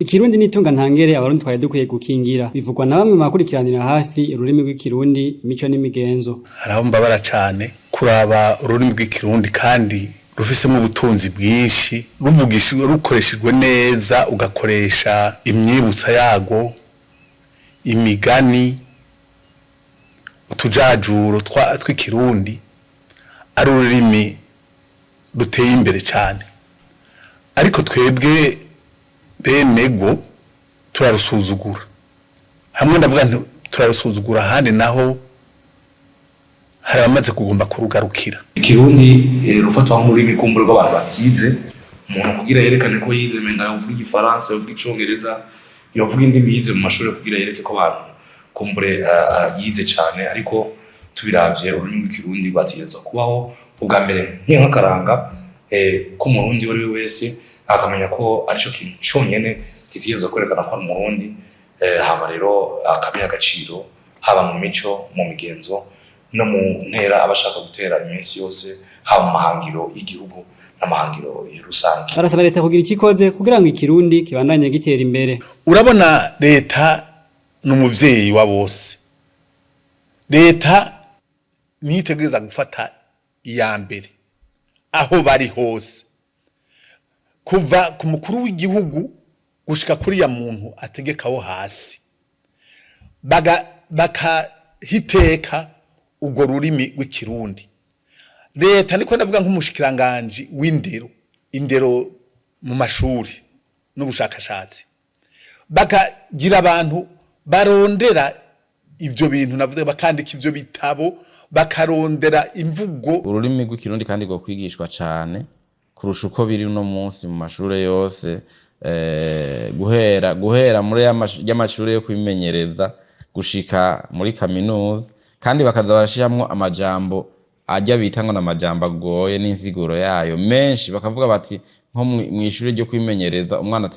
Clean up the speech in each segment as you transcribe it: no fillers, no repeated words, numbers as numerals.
Ikirundi n'itunga ntangere abarundi twari dukwiye gukingira bivugwa na bamwe mu bakurikiranira hafi ururimi rw'ikirundi imico n'imigenzo. Haraho mbabara cane kuraba ururimi rw'ikirundi kandi rufisemo ubutunzi bwinshi ruvugishijwe rukoreshejwe neza ugakoresha imyibutsa yago imigani utujajuro tw'ikirundi ari ururimi ruteye imbere cane ariko twebwe benego turarusuzugura hamwe ndavuga nti turarusuzugura handi naho hari abamaze kugomba kurugarukira. Ikirundi rufatwa nk'ururimi kumbure rw'abantu batize umuntu kugira yerekane ko yize menga yovuga igifaransa yovuga icongereza yovuga indimi yize mu mashuri kugira yereke ko abantu kumbure yize cane ariko tubiravye ururimi rw'ikirundi rwatigezwa kubaho ubwa mbere nk'akaranga ko umurundi wari wese akamenya ko arico kintu cyonyene kitigeze kwerekana ko ari umurundi hama rero akamenya agaciro haba mu mico mu migenzo no mu ntera abashaka gutera iminsi yose haba mu mahangiro y'igihugu n'amahangiro rusange. Barasaba leta kugira ikikoze kugira ngo ikirundi kibandanye gitera imbere. Urabona leta n'umuvyeyi wa bose. Leta nitegeza gufata iya mbere aho bari hose. Kuva ku mukuru w'igihugu gushika kuri ya muntu ategekaho hasi bakahiteka ubwo rurimi rw'ikirundi. Leta niko ndavuga nk'umushikiranganje w'indero indero mu mashuri n'ubushakashatsi bakagira abantu barondera ivyo bintu navuze bakandika ivyo bitabo bakarondera imvugo. Ururimi rw'ikirundi kandi go kwigishwa cane kurusha uko biri no munsi mu mashure yose guhera muri y'amashure yo kwimenyereza gushika muri kaminuza kandi bakaza barashiramwo amajambo ajya bitangwa n'amajambo agoye n'insiguro yayo menshi bakavuga bati nko mw'ishure ryo kwimenyereza umwana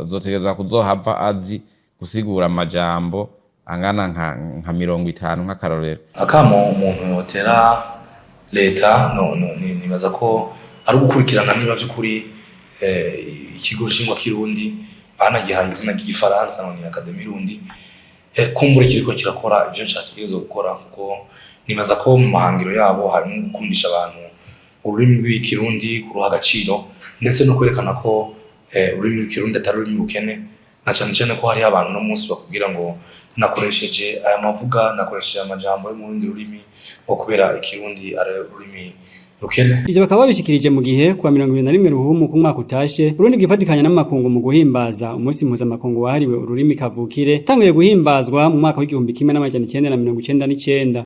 azotegeza kuzohava azi gusigura amajambo angana nka 50 nk'akarorero. Akamo umuntu yotera leta nibaza ko ari gukurikirana niba by'ukuri ikigo shingwa kirundi banagihaye izina ry'igifaransa none Academy Rundi kumbura kiriko kirakora ivyo nshakirizo gukora kuko nibaza ko mu mahangiro yabo harimo gukundisha abantu ururimi rw'ikirundi kuruha agaciro ndetse no kwerekana ko ururimi rw'ikirundi atari ururimi rukene na cyane ko hari abantu no munsi bakubwira ngo nakoresheje aya mavuga nakoresheje amajambo yo mu rundi rurimi ngo kubera ikirundi ari ururimi rukene. Ivyo bakaba babishikirije mu gihe kwa 21 ruhumu ku mwaka utashe Burundi bwifatikanya n'amakungu mu guhimbaza umunsi mpuzamakungu wahariwe ururimi kavukire tanguye guhimbazwa mu mwaka w'igihumbi 1999.